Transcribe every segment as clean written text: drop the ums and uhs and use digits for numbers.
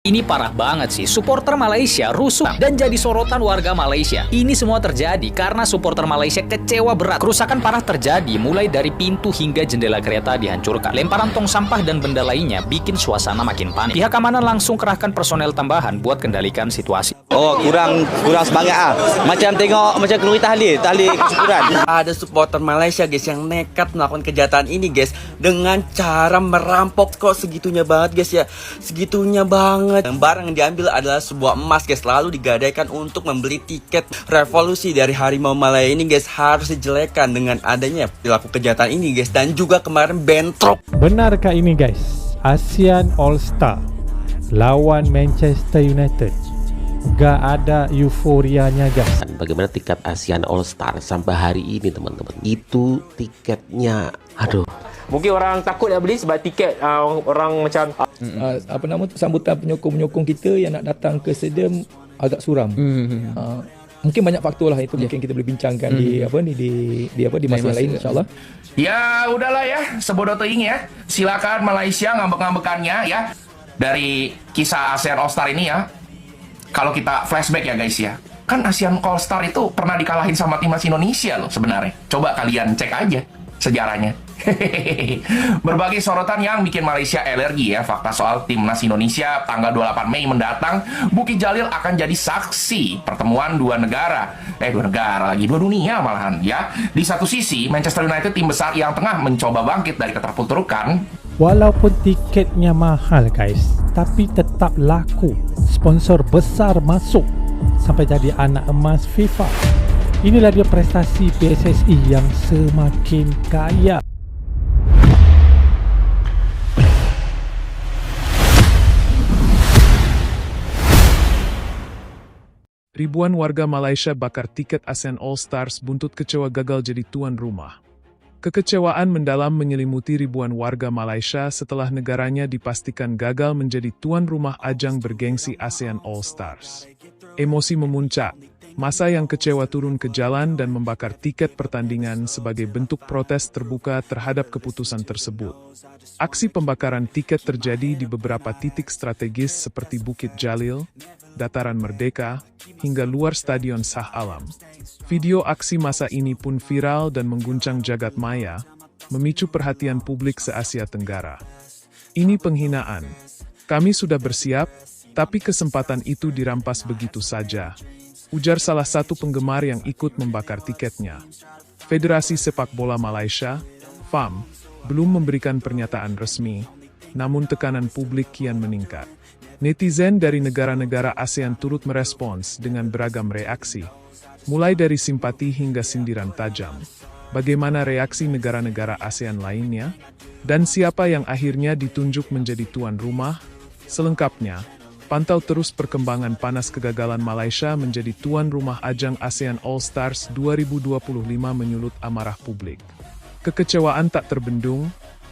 Ini parah banget sih, supporter Malaysia rusuh dan jadi sorotan warga Malaysia. Ini semua terjadi karena supporter Malaysia kecewa berat. Kerusakan parah terjadi mulai dari pintu hingga jendela kereta dihancurkan. Lemparan tong sampah dan benda lainnya bikin suasana makin panik. Pihak keamanan langsung kerahkan personel tambahan buat kendalikan situasi. Oh, kurang semangat ah. Macam tengok macam keluar tahlil kesyukuran. Ada supporter Malaysia guys yang nekat melakukan kejahatan ini guys dengan cara merampok. Kok segitunya banget guys ya. Segitunya banget. Dan barang yang diambil adalah sebuah emas guys, lalu digadaikan untuk membeli tiket. Revolusi dari Harimau Malaya ini guys harus dijelekan dengan adanya perilaku kejahatan ini guys, dan juga kemarin bentrok. Benarkah ini guys? ASEAN All Star lawan Manchester United, gak ada euforianya guys. Bagaimana tiket ASEAN All Star sampai hari ini teman-teman, itu tiketnya aduh, mungkin orang takut nak beli sebab tiket orang macam sambutan penyokong-penyokong kita yang nak datang ke stadium agak suram. Mungkin banyak faktor lah itu, mungkin kita boleh bincangkan di masa lain insyaallah. Ya udahlah ya, sebodoh teing ya. Silakan Malaysia ngambek-ngambekannya ya. Dari kisah ASEAN All Star ini ya. Kalau kita flashback ya guys ya, kan ASEAN All Star itu pernah dikalahin sama timnas Indonesia loh sebenarnya. Coba kalian cek aja sejarahnya. Berbagai sorotan yang bikin Malaysia alergi ya. Fakta soal timnas Indonesia tanggal 28 Mei mendatang, Bukit Jalil akan jadi saksi pertemuan dua negara dua dunia malahan ya. Di satu sisi Manchester United, tim besar yang tengah mencoba bangkit dari keterpurukan. Walaupun tiketnya mahal guys, tapi tetap laku. Sponsor besar masuk sampai jadi anak emas FIFA. Inilah dia prestasi PSSI yang semakin kaya. Ribuan warga Malaysia bakar tiket ASEAN All Stars buntut kecewa gagal jadi tuan rumah. Kekecewaan mendalam menyelimuti ribuan warga Malaysia setelah negaranya dipastikan gagal menjadi tuan rumah ajang bergengsi ASEAN All Stars. Emosi memuncak, massa yang kecewa turun ke jalan dan membakar tiket pertandingan sebagai bentuk protes terbuka terhadap keputusan tersebut. Aksi pembakaran tiket terjadi di beberapa titik strategis seperti Bukit Jalil, Dataran Merdeka, hingga luar Stadion Shah Alam. Video aksi massa ini pun viral dan mengguncang jagat maya, memicu perhatian publik se-Asia Tenggara. Ini penghinaan. Kami sudah bersiap, tapi kesempatan itu dirampas begitu saja, ujar salah satu penggemar yang ikut membakar tiketnya. Federasi Sepak Bola Malaysia, FAM, belum memberikan pernyataan resmi, namun tekanan publik kian meningkat. Netizen dari negara-negara ASEAN turut merespons dengan beragam reaksi, mulai dari simpati hingga sindiran tajam. Bagaimana reaksi negara-negara ASEAN lainnya? Dan siapa yang akhirnya ditunjuk menjadi tuan rumah? Selengkapnya, pantau terus perkembangan panas kegagalan Malaysia menjadi tuan rumah ajang ASEAN All Stars 2025 menyulut amarah publik. Kekecewaan tak terbendung.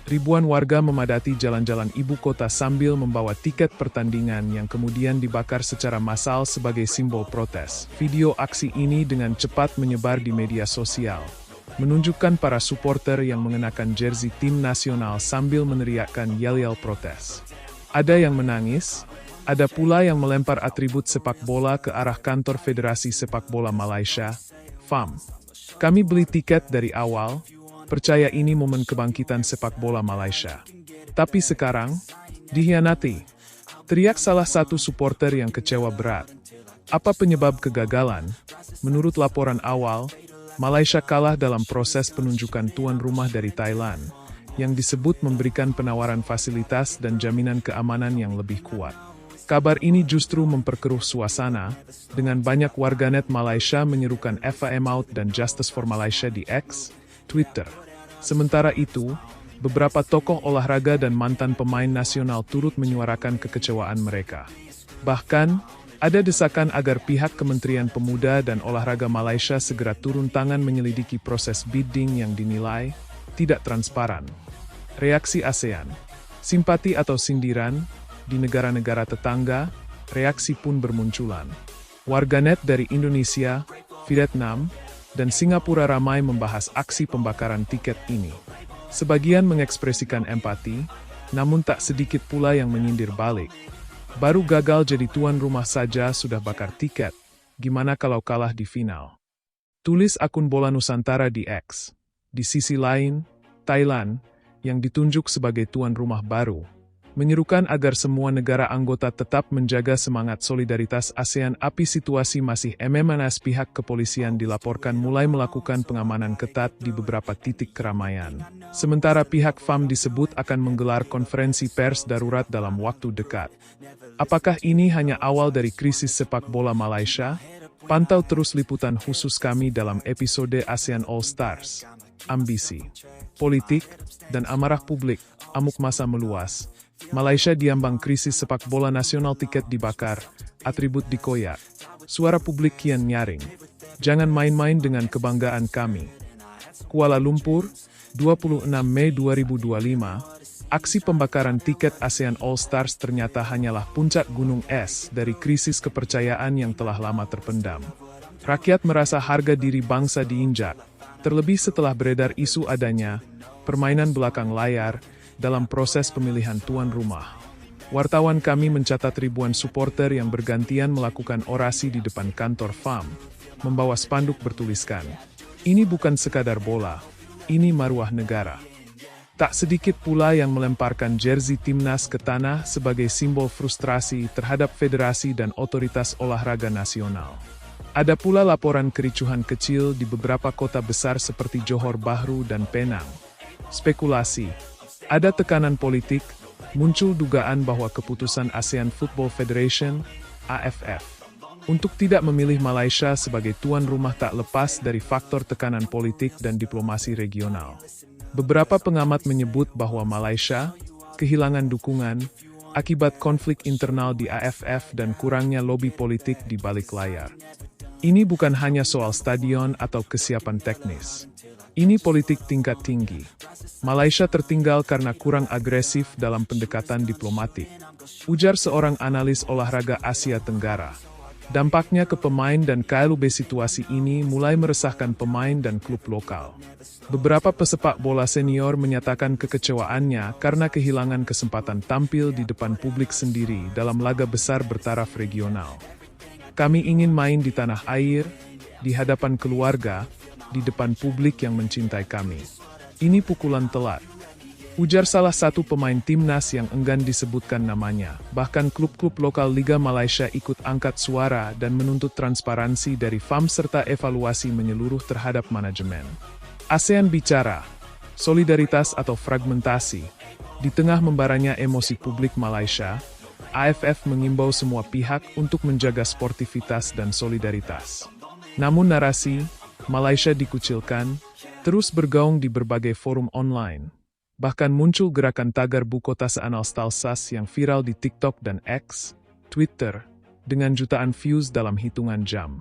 Ribuan warga memadati jalan-jalan ibu kota sambil membawa tiket pertandingan yang kemudian dibakar secara massal sebagai simbol protes. Video aksi ini dengan cepat menyebar di media sosial, menunjukkan para supporter yang mengenakan jersey tim nasional sambil meneriakkan yel-yel protes. Ada yang menangis, ada pula yang melempar atribut sepak bola ke arah kantor Federasi Sepak Bola Malaysia, FAM. Kami beli tiket dari awal, percaya ini momen kebangkitan sepak bola Malaysia. Tapi sekarang, dikhianati. Teriak salah satu supporter yang kecewa berat. Apa penyebab kegagalan? Menurut laporan awal, Malaysia kalah dalam proses penunjukan tuan rumah dari Thailand, yang disebut memberikan penawaran fasilitas dan jaminan keamanan yang lebih kuat. Kabar ini justru memperkeruh suasana, dengan banyak warganet Malaysia menyerukan FAM out dan Justice for Malaysia di X, Twitter. Sementara itu, beberapa tokoh olahraga dan mantan pemain nasional turut menyuarakan kekecewaan mereka. Bahkan, ada desakan agar pihak Kementerian Pemuda dan Olahraga Malaysia segera turun tangan menyelidiki proses bidding yang dinilai tidak transparan. Reaksi ASEAN, simpati atau sindiran, di negara-negara tetangga, reaksi pun bermunculan. Warganet dari Indonesia, Vietnam, dan Singapura ramai membahas aksi pembakaran tiket ini. Sebagian mengekspresikan empati, namun tak sedikit pula yang menyindir balik. Baru gagal jadi tuan rumah saja sudah bakar tiket. Gimana kalau kalah di final? Tulis akun Bola Nusantara di X. Di sisi lain, Thailand, yang ditunjuk sebagai tuan rumah baru, menyerukan agar semua negara anggota tetap menjaga semangat solidaritas ASEAN. Api situasi masih memanas. Pihak kepolisian dilaporkan mulai melakukan pengamanan ketat di beberapa titik keramaian. Sementara pihak FAM disebut akan menggelar konferensi pers darurat dalam waktu dekat. Apakah ini hanya awal dari krisis sepak bola Malaysia? Pantau terus liputan khusus kami dalam episode ASEAN All Stars. Ambisi, politik, dan amarah publik, amuk masa meluas. Malaysia diambang krisis sepak bola nasional, tiket dibakar, atribut dikoyak. Suara publik kian nyaring. Jangan main-main dengan kebanggaan kami. Kuala Lumpur, 26 Mei 2025, aksi pembakaran tiket ASEAN All Stars ternyata hanyalah puncak gunung es dari krisis kepercayaan yang telah lama terpendam. Rakyat merasa harga diri bangsa diinjak, terlebih setelah beredar isu adanya permainan belakang layar dalam proses pemilihan tuan rumah. Wartawan kami mencatat ribuan supporter yang bergantian melakukan orasi di depan kantor FAM, membawa spanduk bertuliskan, "Ini bukan sekadar bola, ini maruah negara." Tak sedikit pula yang melemparkan jersey timnas ke tanah sebagai simbol frustrasi terhadap federasi dan otoritas olahraga nasional. Ada pula laporan kericuhan kecil di beberapa kota besar seperti Johor Bahru dan Penang. Spekulasi, ada tekanan politik, muncul dugaan bahwa keputusan ASEAN Football Federation, AFF, untuk tidak memilih Malaysia sebagai tuan rumah tak lepas dari faktor tekanan politik dan diplomasi regional. Beberapa pengamat menyebut bahwa Malaysia kehilangan dukungan akibat konflik internal di AFF dan kurangnya lobi politik di balik layar. Ini bukan hanya soal stadion atau kesiapan teknis. Ini politik tingkat tinggi. Malaysia tertinggal karena kurang agresif dalam pendekatan diplomatik, ujar seorang analis olahraga Asia Tenggara. Dampaknya ke pemain dan klub. Situasi ini mulai meresahkan pemain dan klub lokal. Beberapa pesepak bola senior menyatakan kekecewaannya karena kehilangan kesempatan tampil di depan publik sendiri dalam laga besar bertaraf regional. "Kami ingin main di tanah air, di hadapan keluarga, di depan publik yang mencintai kami. Ini pukulan telat," ujar salah satu pemain timnas yang enggan disebutkan namanya. Bahkan klub-klub lokal Liga Malaysia ikut angkat suara dan menuntut transparansi dari FAM serta evaluasi menyeluruh terhadap manajemen. ASEAN bicara, solidaritas atau fragmentasi. Di tengah membaranya emosi publik Malaysia, AFF mengimbau semua pihak untuk menjaga sportivitas dan solidaritas. Namun narasi Malaysia dikucilkan terus bergaung di berbagai forum online. Bahkan muncul gerakan tagar Bukota Seanalstalsas yang viral di TikTok dan X, Twitter, dengan jutaan views dalam hitungan jam.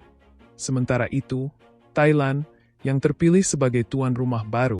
Sementara itu, Thailand, yang terpilih sebagai tuan rumah baru,